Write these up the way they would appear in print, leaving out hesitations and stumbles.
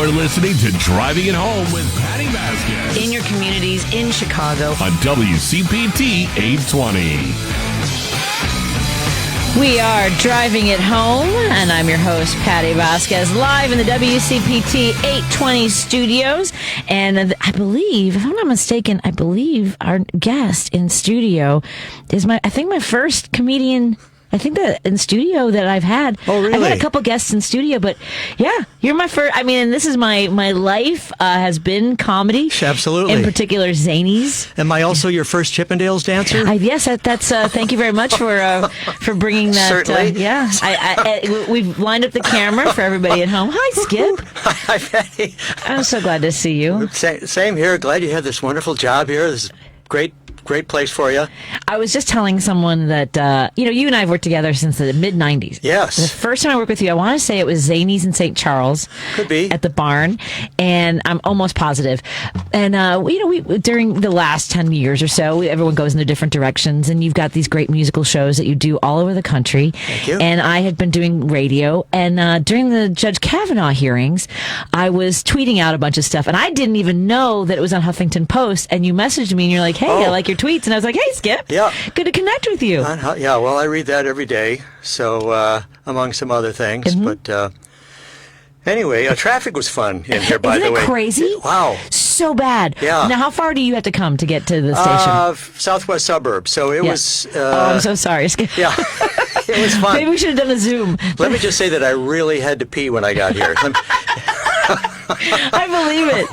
You're listening to Driving It Home with Patti Vasquez. In your communities in Chicago. On WCPT 820. We are Driving It Home, and I'm your host, Patti Vasquez, live in the WCPT 820 studios. And I believe, if I'm not mistaken, our guest in studio is my first comedian, I think, that in studio that I've had. Oh, really? I've had a couple guests in studio, but yeah, you're my first. I mean, and this is my life has been comedy. Absolutely. In particular, Zanies. Am I also your first Chippendales dancer? Yes, that's. Thank you very much for bringing that. Certainly. Yeah, we've lined up the camera for everybody at home. Hi, Skip. Hi, Patti. I'm so glad to see you. Same here. Glad you had this wonderful job here. This is great place for you. I was just telling someone that, you and I have worked together since the mid-'90s. Yes. The first time I worked with you, I want to say it was Zanies in St. Charles. Could be. At the barn, and I'm almost positive. And, we during the last 10 years or so, everyone goes in their different directions, and you've got these great musical shows that you do all over the country. Thank you. And I had been doing radio, and during the Judge Kavanaugh hearings, I was tweeting out a bunch of stuff, and I didn't even know that it was on Huffington Post, and you messaged me, and you're like, hey, I like your tweets, and I was like, hey, Skip. Yeah. Good to connect with you. Yeah, well, I read that every day, so among some other things. Mm-hmm. But anyway, traffic was fun in here, by the way. Isn't it crazy? Wow. So bad. Yeah. Now, how far do you have to come to get to the station? Southwest suburbs, so it was... I'm so sorry, Skip. Yeah, it was fun. Maybe we should have done a Zoom. Let me just say that I really had to pee when I got here. I believe it.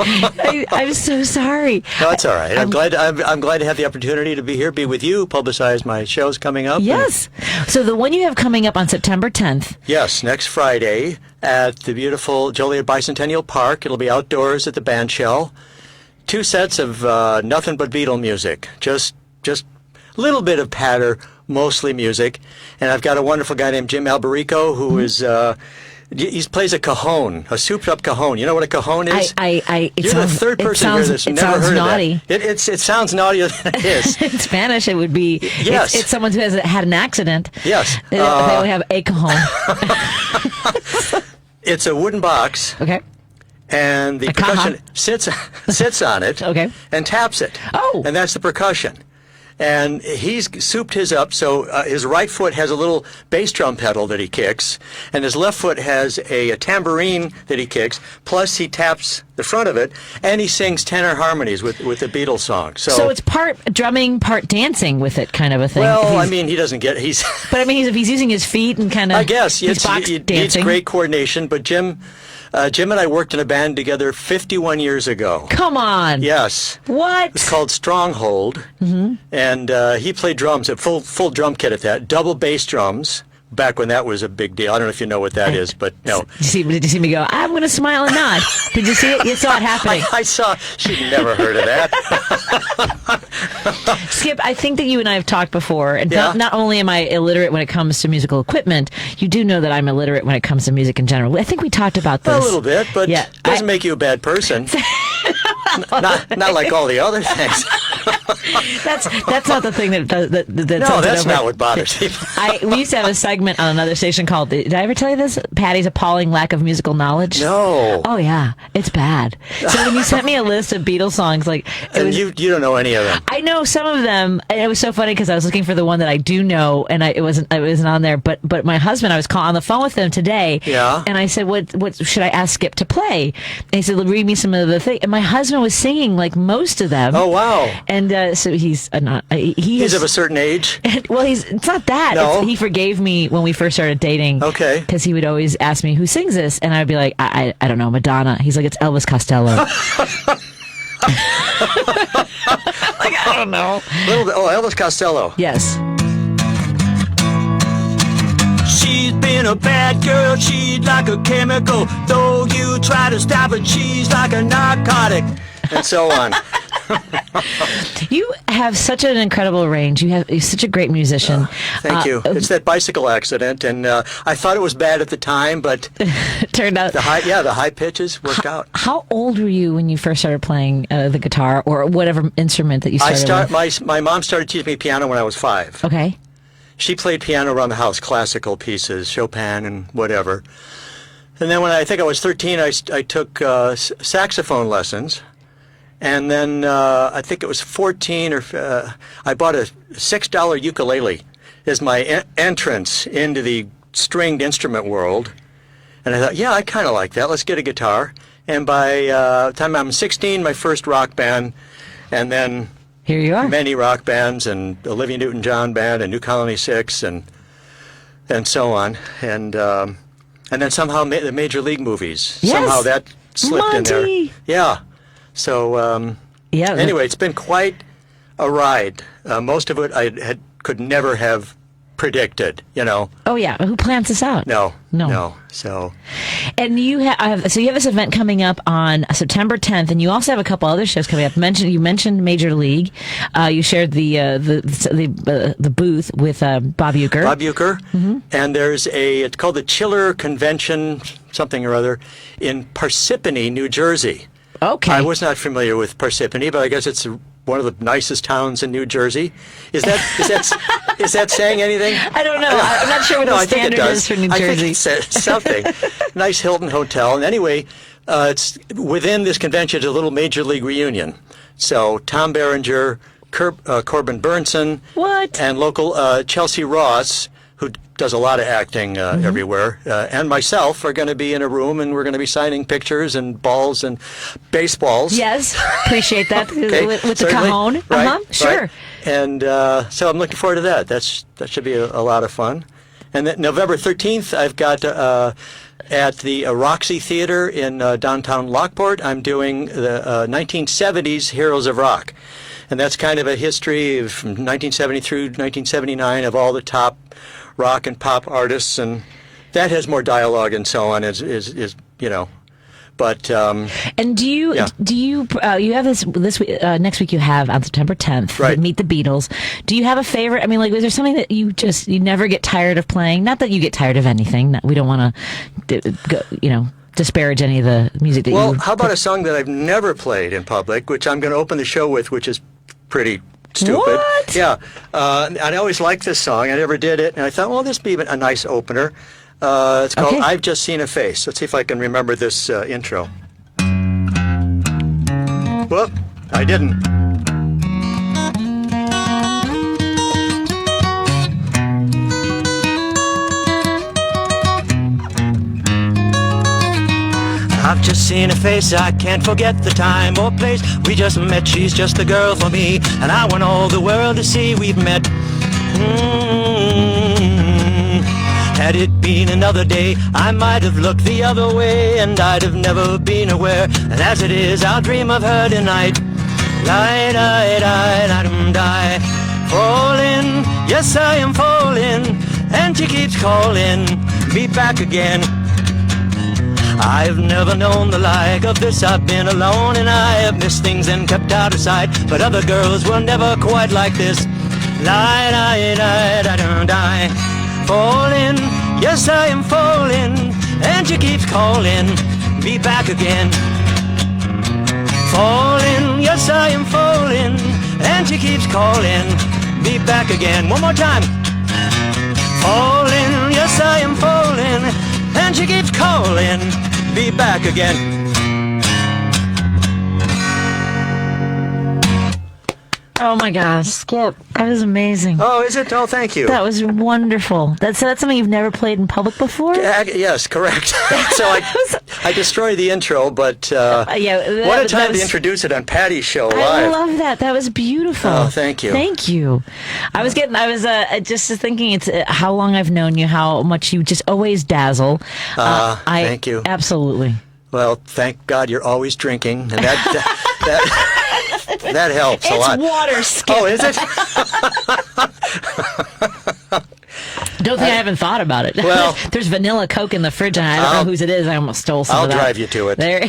I'm so sorry. No, it's all right. I'm glad to have the opportunity to be here, be with you, publicize my shows coming up. Yes. So the one you have coming up on September 10th. Yes, next Friday at the beautiful Joliet Bicentennial Park. It'll be outdoors at the band shell. 2 sets of nothing but Beatle music. Just a little bit of patter, mostly music. And I've got a wonderful guy named Jim Alberico who is... he plays a cajon, a souped-up cajon. You know what a cajon is? You're the third person to hear this. Never heard naughty. of that. It sounds naughtier than it is. In Spanish, it would be. Yes. It's someone who has had an accident. Yes. They only have a cajon. It's a wooden box. Okay. And the percussion sits on it. Okay. And taps it. Oh. And that's the percussion. And he's souped his up, so his right foot has a little bass drum pedal that he kicks, and his left foot has a tambourine that he kicks, plus he taps the front of it, and he sings tenor harmonies with the Beatles song. So it's part drumming, part dancing with it, kind of a thing. Well, I mean, he doesn't get... But I mean, if he's using his feet and kind of... I guess, it needs dancing. great coordination, but Jim and I worked in a band together 51 years ago. Come on. Yes. What? It's called Stronghold, and he played drums, a full drum kit at that, double bass drums, back when that was a big deal. I don't know if you know what that is, but no. Did you see me go, I'm going to smile and nod? Did you see it? You saw it happening. I saw. She'd never heard of that. Skip, I think that you and I have talked before. And Yeah. not only am I illiterate when it comes to musical equipment, you do know that I'm illiterate when it comes to music in general. I think we talked about this. A little bit, but it doesn't make you a bad person. not like all the other things. That's not the thing that's not what bothers people. We used to have a segment on another station called, did I ever tell you this? Patty's appalling lack of musical knowledge. No. Oh yeah, it's bad. So when you sent me a list of Beatles songs, you don't know any of them. I know some of them, and it was so funny because I was looking for the one that I do know, and it wasn't on there. But my husband, I was on the phone with him today, and I said, "What should I ask Skip to play?" And he said, "Read me some of the things." And my husband was singing like most of them. Oh wow! And so he's not. He's of a certain age. Well, it's not that. No. He forgave me when we first started dating. Okay. Because he would always ask me, who sings this? And I would be like, I don't know, Madonna. He's like, it's Elvis Costello. I don't know. Elvis Costello. Yes. She's been a bad girl, she's like a chemical. Though you try to stop her, she's like a narcotic. And so on. You have such an incredible range. You're such a great musician. Thank you. It's that bicycle accident, and I thought it was bad at the time, but turned out the high pitches worked out. How old were you when you first started playing the guitar or whatever instrument that you started with? My mom started teaching me piano when I was 5. Okay. She played piano around the house, classical pieces, Chopin and whatever. And then when I think I was 13, I took saxophone lessons. And then I think it was 14, I bought a $6 ukulele as my entrance into the stringed instrument world. And I thought, yeah, I kind of like that. Let's get a guitar. And by the time I'm 16, my first rock band, and then here you are. Many rock bands, and Olivia Newton-John Band, and New Colony Six, and so on. And then somehow the Major League movies. Yes. Somehow that slipped in there. Monty. Yeah. So anyway, it's been quite a ride. Most of it I could never have predicted, Oh yeah, who plans this out? No. So, and you have this event coming up on September 10th, and you also have a couple other shows coming up. You mentioned Major League. You shared the booth with Bob Uecker. Bob Uecker, and it's called the Chiller Convention, something or other, in Parsippany, New Jersey. Okay. I was not familiar with Parsippany, but I guess it's one of the nicest towns in New Jersey. Is that saying anything? I don't know. I'm not sure what the standard is for New Jersey. I think it says something. Nice Hilton hotel. And anyway, it's within this convention is a little Major League reunion. So Tom Berenger, Corbin Burnson, and local Chelsea Ross, who does a lot of acting everywhere, and myself are going to be in a room, and we're going to be signing pictures and balls and baseballs. Yes, appreciate that. Okay, with the certainly. cajon. Right, sure. Right. And so I'm looking forward to that. That should be a lot of fun. And then November 13th, I've got at the Roxy Theater in downtown Lockport, I'm doing the 1970s Heroes of Rock. And that's kind of a history of from 1970 through 1979 of all the top rock and pop artists, and that has more dialogue and so on. But and do you you have this week, next week you have on September 10th, right. Meet the Beatles. Do you have a favorite? I mean, like, is there something that you never get tired of playing? Not that you get tired of anything. We don't want to disparage any of the music that Well, how about a song that I've never played in public, which I'm going to open the show with, which is pretty stupid. What? Yeah. I always liked this song. I never did it. And I thought, well, this would be a nice opener. It's called I've Just Seen a Face. Let's see if I can remember this intro. Whoop, I didn't. I've just seen a face, I can't forget the time or place we just met. She's just the girl for me, and I want all the world to see we've met. Had it been another day, I might have looked the other way, and I'd have never been aware. And as it is, I'll dream of her tonight. Lie, die, die, die, die. Falling, yes I am falling, and she keeps calling me back again. I've never known the like of this. I've been alone and I have missed things and kept out of sight, but other girls were never quite like this. Lie, die, die, die, die. Falling, yes I am falling, and she keeps calling me back again. Falling, yes I am falling, and she keeps calling me back again. One more time. Falling, yes I am falling, and she keeps calling me back again. Oh my gosh, Skip, that was amazing. Oh, is it? Oh, thank you. That was wonderful. So that's something you've never played in public before? Yes, correct. So I destroyed the intro, but what a time to introduce it on Patti's show live. I love that. That was beautiful. Oh, thank you. Thank you. I was just thinking it's how long I've known you, how much you just always dazzle. Thank you. Absolutely. Well, thank God you're always drinking, and that that helps a lot. It's water, Skip. Oh, is it? Don't think I haven't thought about it. Well, there's vanilla Coke in the fridge, and I don't know whose it is. I almost stole some I'll of that. drive you to it. There.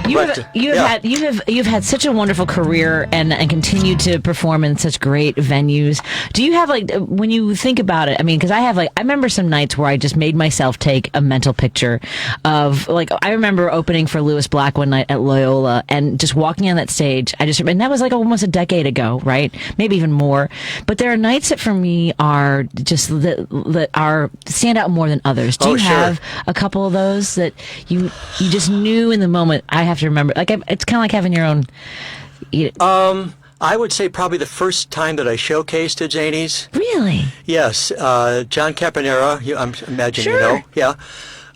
You've had such a wonderful career and continue to perform in such great venues. Do you have like, when you think about it, I mean, because I remember some nights where I just made myself take a mental picture of, like, I remember opening for Lewis Black one night at Loyola and just walking on that stage. And that was like almost a decade ago, right? Maybe even more. But there are nights that for me are just that are stand out more than others. Do you have a couple of those that you just knew in the moment? I have to remember. Like, it's kind of like having your own. I would say probably the first time that I showcased at Zanies. Really? Yes. John Caponera, I imagine you know. Yeah.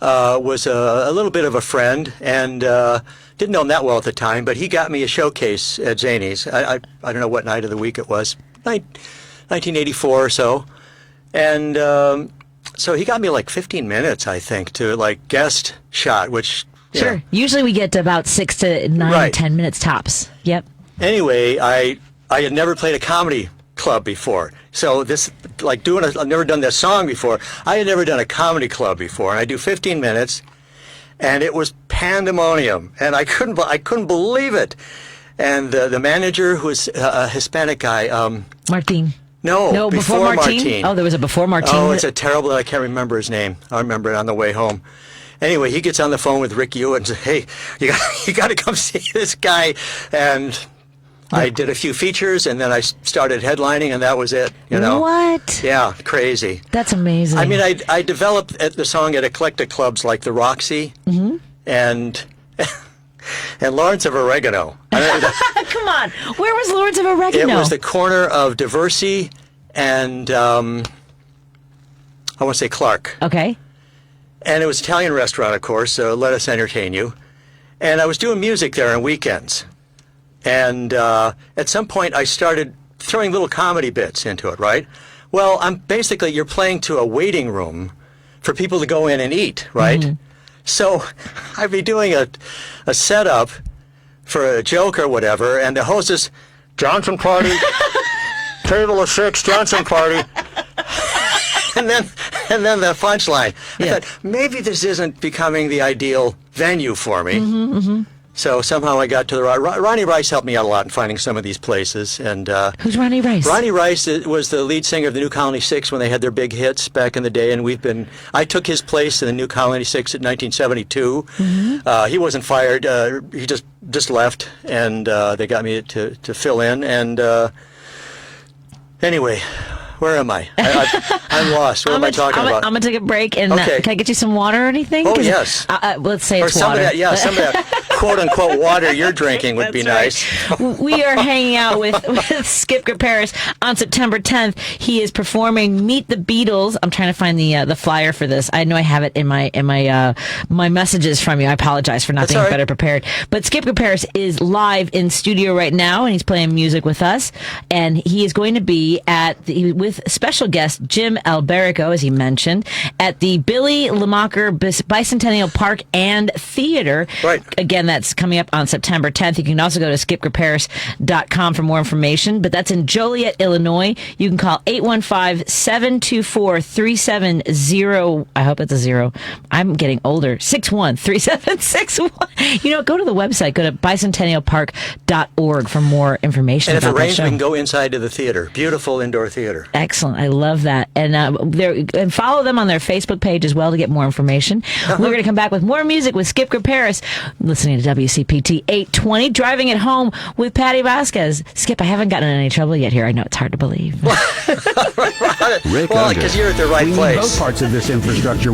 Was a little bit of a friend, and didn't know him that well at the time, but he got me a showcase at Zanies. I don't know what night of the week it was, 1984 or so. And so he got me like 15 minutes, I think, to like guest shot, which... Sure. know. Usually we get to about 6 to 9, 10 minutes tops. Yep. Anyway, I had never played a comedy club before. So this, like I've never done this song before. I had never done a comedy club before. And I do 15 minutes, and it was pandemonium. And I couldn't believe it. And the manager, who was a Hispanic guy. Martin. No, before Martin. Oh, there was a before Martin. Oh, it's a terrible, I can't remember his name. I remember it on the way home. Anyway, he gets on the phone with Rick Hewitt and says, hey, you got to come see this guy. And I did a few features, and then I started headlining, and that was it. You know what? Yeah, crazy. That's amazing. I mean, I developed the song at eclectic clubs like the Roxy and Lawrence of Oregano. Come on, where was Lawrence of Oregano? It was the corner of Diversey and I want to say Clark. Okay. And it was an Italian restaurant, of course, so let us entertain you. And I was doing music there on weekends. And at some point, I started throwing little comedy bits into it, right? Well, you're playing to a waiting room for people to go in and eat, right? Mm-hmm. So I'd be doing a setup for a joke or whatever, and the host is, Johnson Party, table of 6, Johnson Party. And then the punchline. I thought, maybe this isn't becoming the ideal venue for me. Mm-hmm, mm-hmm. So somehow I got to the Ronnie Rice helped me out a lot in finding some of these places. And who's Ronnie Rice? Ronnie Rice was the lead singer of the New Colony Six when they had their big hits back in the day. And I took his place in the New Colony Six in 1972. Mm-hmm. He wasn't fired. He just left, and they got me to fill in. And anyway. Where am I? I'm lost. What am I talking about? I'm going to take a break, and can I get you some water or anything? Oh, yes. Let's say it's some water. Some of that quote-unquote water you're drinking would be nice. We are hanging out with Skip Griparis on September 10th. He is performing Meet the Beatles. I'm trying to find the flyer for this. I know I have it in my messages from you. I apologize for not being better prepared. But Skip Griparis is live in studio right now, and he's playing music with us. And he is going to be with special guest Jim Alberico, as he mentioned, at the Billy Lamacher Bicentennial Park and Theater. Right. Again, that's coming up on September 10th. You can also go to skipgriparis.com for more information, but that's in Joliet, Illinois. You can call 815-724-370. I hope it's a 0. I'm getting older. 61-3761. Go to the website. Go to bicentennialpark.org for more information. And if about it rains, that show. we can go inside to the theater. Beautiful indoor theater. Excellent. I love that. And and follow them on their Facebook page as well to get more information. We're going to come back with more music with Skip Griparis, listening to WCPT 820, driving it home with Patti Vasquez. Skip, I haven't gotten in any trouble yet here. I know it's hard to believe. Rick because you're at the right place. We need both parts of this infrastructure.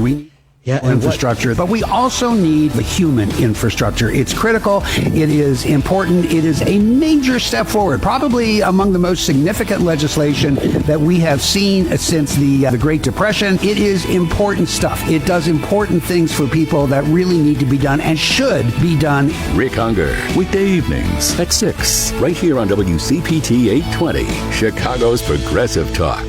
Infrastructure, but we also need the human infrastructure. It's critical. It is important. It is a major step forward, probably among the most significant legislation that we have seen since the Great Depression. It is important stuff. It does important things for people that really need to be done and should be done. Rick Unger, weekday evenings at 6, right here on WCPT 820, Chicago's Progressive Talk.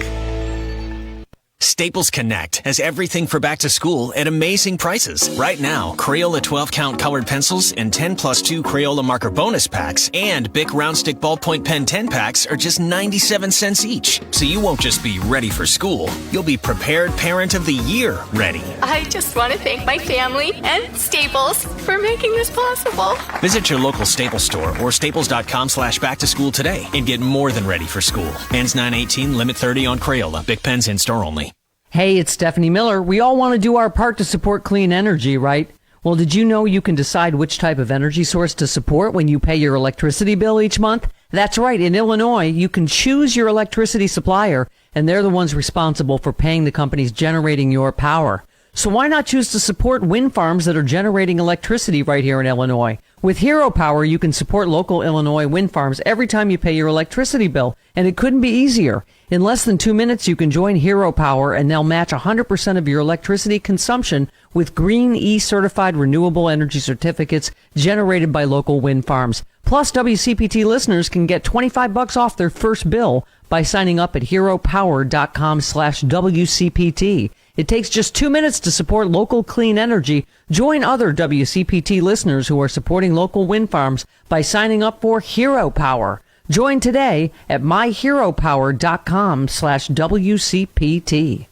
Staples Connect has everything for back to school at amazing prices. Right now, Crayola 12-count colored pencils and 10+2 Crayola marker bonus packs and Bic Round Stick Ballpoint Pen 10 packs are just 97 cents each. So you won't just be ready for school, you'll be Prepared Parent of the Year ready. I just want to thank my family and Staples for making this possible. Visit your local Staples store or staples.com/back to school today and get more than ready for school. Ends 9/18, limit 30 on Crayola. Bic pens in store only. Hey, it's Stephanie Miller. We all want to do our part to support clean energy, right? Well, did you know you can decide which type of energy source to support when you pay your electricity bill each month? That's right. In Illinois, you can choose your electricity supplier, and they're the ones responsible for paying the companies generating your power. So why not choose to support wind farms that are generating electricity right here in Illinois? With Hero Power, you can support local Illinois wind farms every time you pay your electricity bill, and it couldn't be easier. In less than 2 minutes, you can join Hero Power, and they'll match 100% of your electricity consumption with Green E-certified renewable energy certificates generated by local wind farms. Plus, WCPT listeners can get $25 off their first bill by signing up at heropower.com/WCPT. It takes just 2 minutes to support local clean energy. Join other WCPT listeners who are supporting local wind farms by signing up for Hero Power. Join today at myheropower.com/WCPT.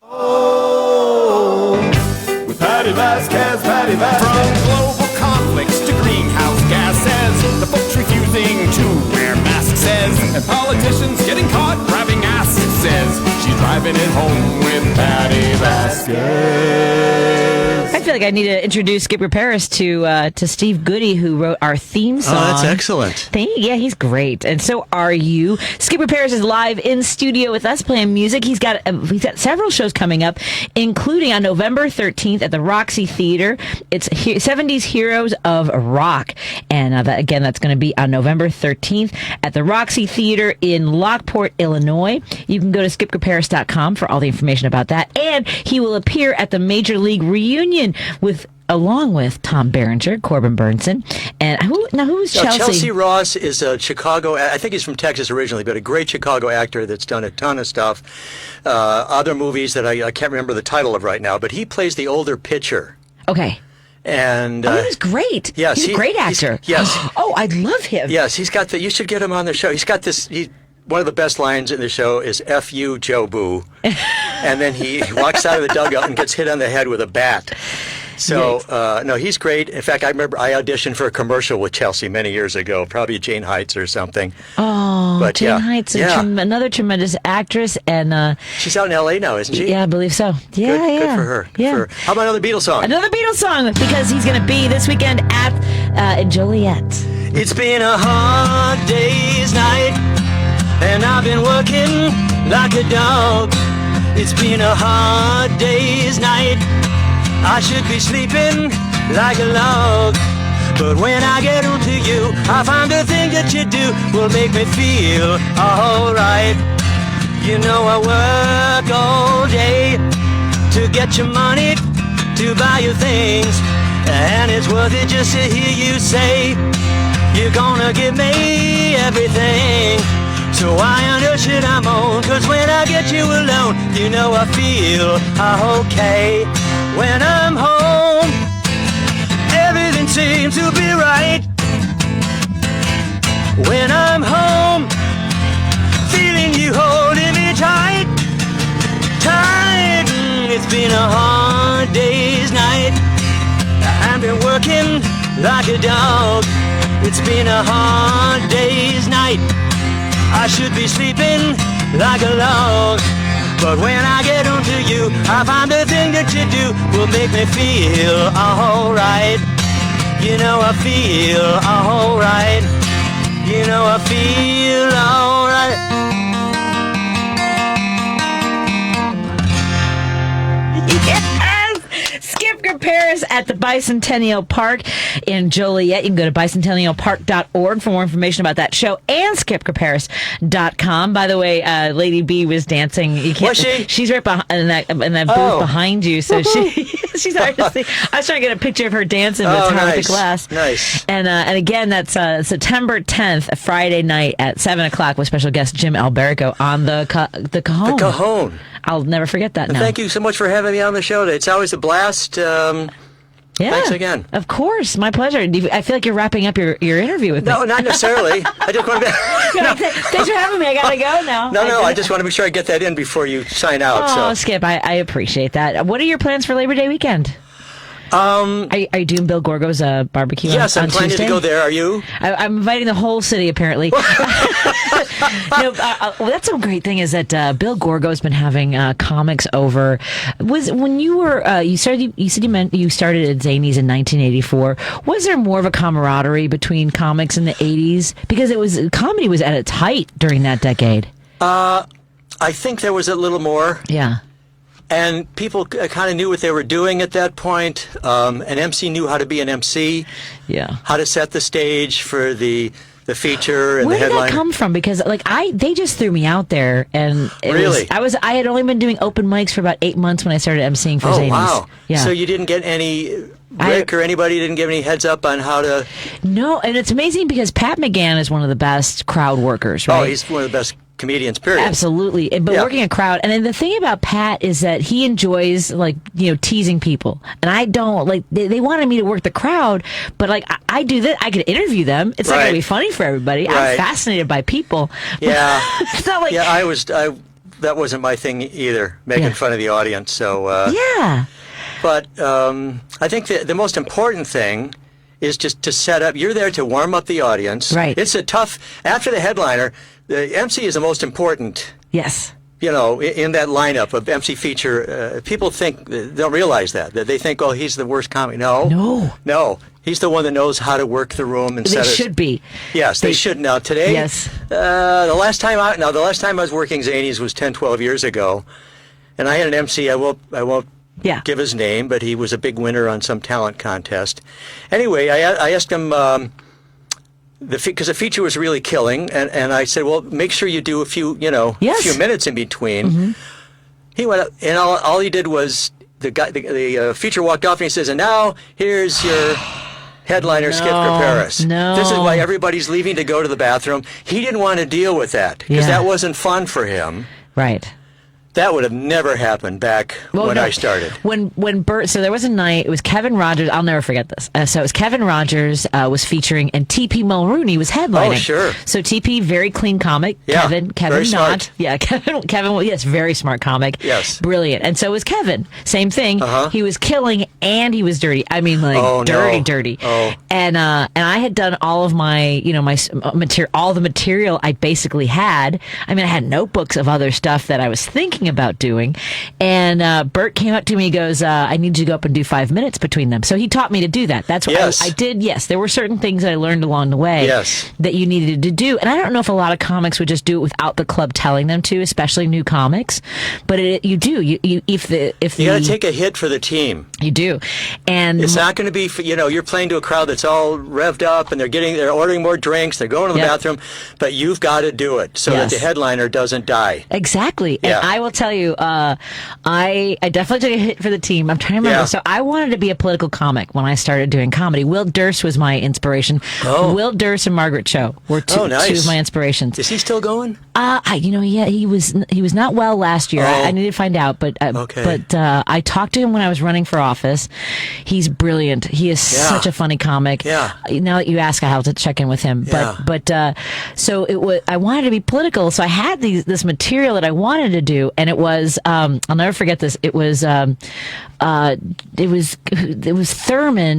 Oh, with Patti Vasquez, Patti Vasquez. From global conflicts to greenhouse gases, the folks refusing to wear masks says, and politicians getting caught grabbing asses says, she's driving it home with Patti Vasquez. I feel like I need to introduce Skip Griparis to Steve Goody, who wrote our theme song. Oh, that's excellent. Yeah, he's great, and so are you. Skip Griparis is live in studio with us playing music. He's got several shows coming up, including on November 13th at the Roxy Theater. It's 70s Heroes of Rock, and that's going to be on November 13th at the Roxy Theater in Lockport, Illinois. You can go to skipgriparis.com for all the information about that, and he will appear at the Major League Reunion along with Tom Berenger, Corbin Burnson, and who's Chelsea? Chelsea Ross is a Chicago. I think he's from Texas originally, but a great Chicago actor that's done a ton of stuff. Other movies that I can't remember the title of right now, but he plays the older pitcher. Okay. And he's great. Yes, he's a great actor. Yes. Oh, I love him. Yes, he's got you should get him on the show. He's got this. One of the best lines in the show is "F you, Joe Boo," and then he walks out of the dugout and gets hit on the head with a bat. So, no, he's great. In fact, I remember I auditioned for a commercial with Chelsea many years ago, probably Jane Heights or something. Oh, but Jane Heights, another tremendous actress. And she's out in L.A. now, isn't she? Yeah, I believe so. Yeah, good for her. Good for her. How about another Beatles song? Another Beatles song, because he's going to be this weekend at Joliet. It's been a hard day's night, and I've been working like a dog. It's been a hard day's night. I should be sleeping like a log. But when I get onto you, I find the thing that you do will make me feel alright. You know I work all day to get your money, to buy you things, and it's worth it just to hear you say you're gonna give me everything. So why on earth should I moan? 'Cause when I get you alone, you know I feel okay. When I'm home, everything seems to be right. When I'm home, feeling you holding me tight, tight. It's been a hard day's night. I've been working like a dog. It's been a hard day's night. I should be sleeping like a log. But when I get onto you, I find the thing that you do will make me feel alright. You know I feel alright. You know I feel alright. Yes! Skip Griparis Griparis at the Bicentennial Park in Joliet. You can go to bicentennialpark.org for more information about that show and skipgriparis.com. By the way, Lady B was dancing. You can't, was she? She's right behind in that booth behind you. So she's hard to see. I was trying to get a picture of her dancing with the class. Nice. And again, that's September 10th, Friday night at 7 o'clock with special guest Jim Alberico on the Cajon. The Cajon. I'll never forget that now. Thank you so much for having me on the show today. It's always a blast. Yeah, thanks again. Of course, my pleasure. I feel like you're wrapping up your interview with me. No, not necessarily. I just want to be... Thanks for having me. I gotta go now. No, I just want to make sure I get that in before you sign out. Oh, so. Skip, I appreciate that. What are your plans for Labor Day weekend? Are you doing Bill Gorgo's barbecue? Yes, I'm planning to go there. Are you? I'm inviting the whole city, apparently. Well, that's a great thing is that Bill Gorgo's been having comics over. Was when you were you said you started at Zanies in 1984. Was there more of a camaraderie between comics in the 80s because comedy was at its height during that decade? I think there was a little more. Yeah. And people kind of knew what they were doing at that point. An MC knew how to be an MC. Yeah. How to set the stage for the feature and Where the headline. Where did that come from? Because they just threw me out there, and I had only been doing open mics for about 8 months when I started MCing for Zanies. Oh wow! Yeah. So you didn't get any Rick or anybody didn't give any heads up on how to. No, and it's amazing because Pat McGann is one of the best crowd workers. Right? Oh, he's one of the best comedians, period. Absolutely. But working a crowd. And then the thing about Pat is that he enjoys, teasing people. And I don't, they wanted me to work the crowd, but, I do that. I could interview them. It's not going to be funny for everybody. Right. I'm fascinated by people. Yeah. It's not like... Yeah, that wasn't my thing either, making fun of the audience. So, yeah. But I think the most important thing is just to set up. You're there to warm up the audience. Right. It's after the headliner, the MC is the most important. Yes. In that lineup of MC feature, people don't realize that they think, oh, he's the worst comic. No. He's the one that knows how to work the room and set it. They should be. Yes, they should. Now, today, yes. The last time I was working Zanies was 10, 12 years ago, and I had an MC, I won't give his name, but he was a big winner on some talent contest. Anyway, I asked him, because the feature was really killing, and I said, well, make sure you do a few minutes in between. Mm-hmm. He went up, and all he did was, the feature walked off, and he says, and now, here's your headliner, Skip Griparis. No. This is why everybody's leaving to go to the bathroom. He didn't want to deal with that, because that wasn't fun for him. Right. That would have never happened back when I started. When Bert, so there was a night, it was Kevin Rogers, I'll never forget this. So it was Kevin Rogers was featuring, and T.P. Mulrooney was headlining. Oh, sure. So T.P., very clean comic. Yeah, Kevin very not. Smart. Yeah, Kevin, yes, very smart comic. Yes. Brilliant. And so was Kevin. Same thing. Uh-huh. He was killing and he was dirty. I mean, dirty. Oh. And I had done all of my, my material, all the material I basically had. I mean, I had notebooks of other stuff that I was thinking about doing. And Bert came up to me and goes, I need you to go up and do 5 minutes between them. So he taught me to do that. That's what I did. Yes, there were certain things that I learned along the way that you needed to do. And I don't know if a lot of comics would just do it without the club telling them to, especially new comics. But you do. You got to take a hit for the team. You do. And it's not going to be, you're playing to a crowd that's all revved up and they're ordering more drinks, they're going to the bathroom, but you've got to do it so that the headliner doesn't die. Exactly. Yeah. And I will tell you, I definitely took a hit for the team. I'm trying to remember. Yeah. So I wanted to be a political comic when I started doing comedy. Will Durst was my inspiration. Oh. Will Durst and Margaret Cho were two of my inspirations. Is he still going? He was not well last year. I need to find out, but I talked to him when I was running for office. He's brilliant. He is such a funny comic. Yeah. Now that you ask, I have to check in with him. But so it was. I wanted to be political, so I had this material that I wanted to do, and it was. I'll never forget this. It was Thurman.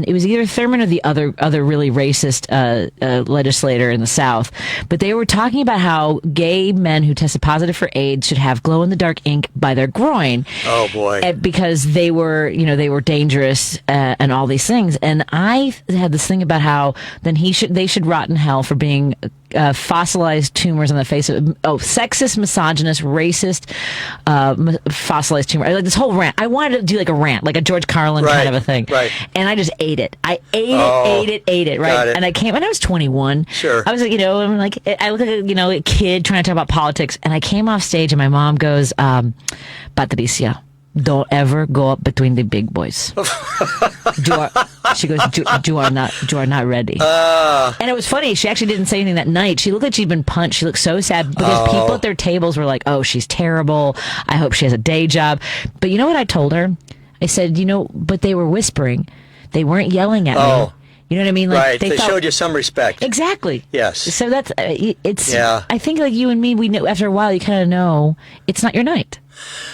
It was either Thurman or the other really racist legislator in the South. But they were talking about how gay men who tested positive for AIDS should have glow in the dark ink by their groin. Oh boy! Because they were dangerous and all these things. And I had this thing about how then they should rot in hell for being fossilized tumors on the face of sexist, misogynist, racist, fossilized tumor. Like this whole rant. I wanted to do like a rant, like a George Carlin kind of a thing. Right. And I just ate it. I ate it. Right. Got it. And I came when I was 21. Sure. I was like, I'm like, I look like a kid trying to talk about politics, and I came off stage, and my mom goes, Patricia, don't ever go up between the big boys. She goes, you are not ready. And it was funny. She actually didn't say anything that night. She looked like she'd been punched. She looked so sad because people at their tables were like, oh, she's terrible. I hope she has a day job. But you know what I told her? I said, but they were whispering. They weren't yelling at me. You know what I mean? Like, right. They showed you some respect. Exactly. Yes. So that's, I think like you and me, we know after a while, you kind of know it's not your night.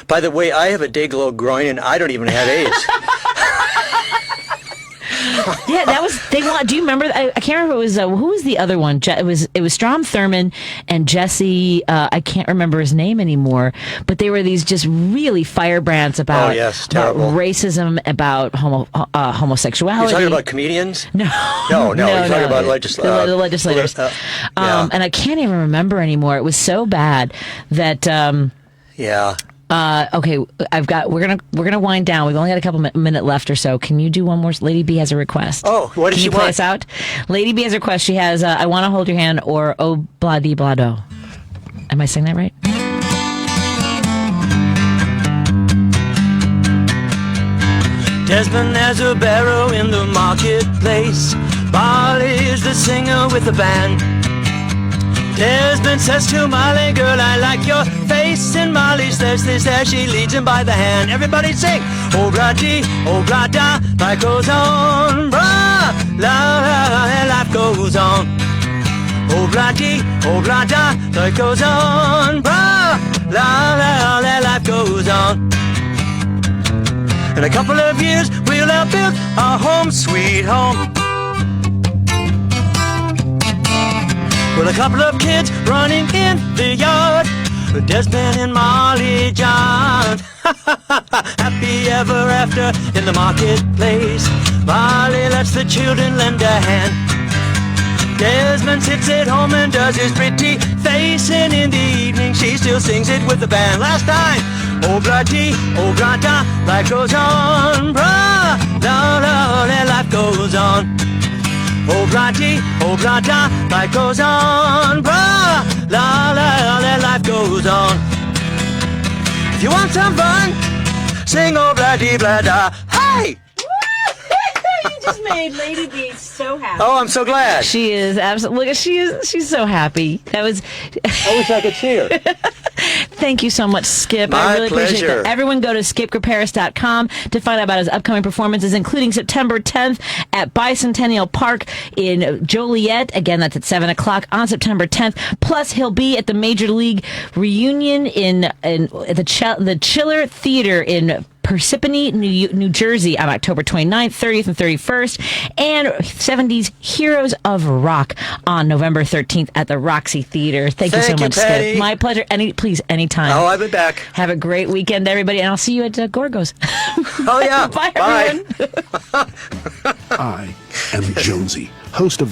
By the way, I have a day-glow groin, and I don't even have AIDS. Yeah, that was, do you remember, I can't remember, it was, who was the other one? It was Strom Thurmond and Jesse, I can't remember his name anymore, but they were these just really firebrands about, about racism, about homosexuality. You're talking about comedians? No. You're talking about the legislators. And I can't even remember anymore. It was so bad that, okay, we're gonna wind down. We've only got a couple minute left or so. Can you do one more? Lady B has a request. Oh, what does she want? Can you play us out? Lady B has a request. She has I Want to Hold Your Hand or Oh Blah Dee Blah Do. Am I saying that right? Desmond has a barrow in the marketplace. Molly's the singer with the band. Desmond says to Molly, girl, I like your face. And Molly says this as she leads him by the hand. Everybody sing, oh blah dee, oh blah da. Life goes on, blah, la la, life goes on. Oh blah dee, oh blah da. Life goes on, blah, la la la, life goes on. In a couple of years, we'll have built our home sweet home. With a couple of kids running in the yard, Desmond and Molly John. Happy ever after in the marketplace. Molly lets the children lend a hand. Desmond sits at home and does his pretty face, and in the evening she still sings it with the band. Last time, oh blah dee, oh blah da, life goes on, blah, la la, life goes on. Oh blah dee, oh blah da, life goes on, blah, la la la, life goes on. If you want some fun, sing oh blah dee blah da. Hey! You just made Lady B so happy. Oh, I'm so glad. She is absolutely. Look, she's so happy. That was. I wish I could see her. Thank you so much, Skip. My I really appreciate pleasure. that. Everyone go to skipgriparis.com to find out about his upcoming performances, including September 10th at Bicentennial Park in Joliet. Again, that's at 7 o'clock on September 10th. Plus, he'll be at the Major League reunion in the Chiller Theater in Parsippany, New Jersey on October 29th, 30th, and 31st, and 70s Heroes of Rock on November 13th at the Roxy Theater. Thank you so much, Patti. Skip. My pleasure. Please, anytime. Oh, I'll be back. Have a great weekend, everybody, and I'll see you at Gorgo's. Oh, yeah. Bye, Bye. everyone. I am Jonesy, host of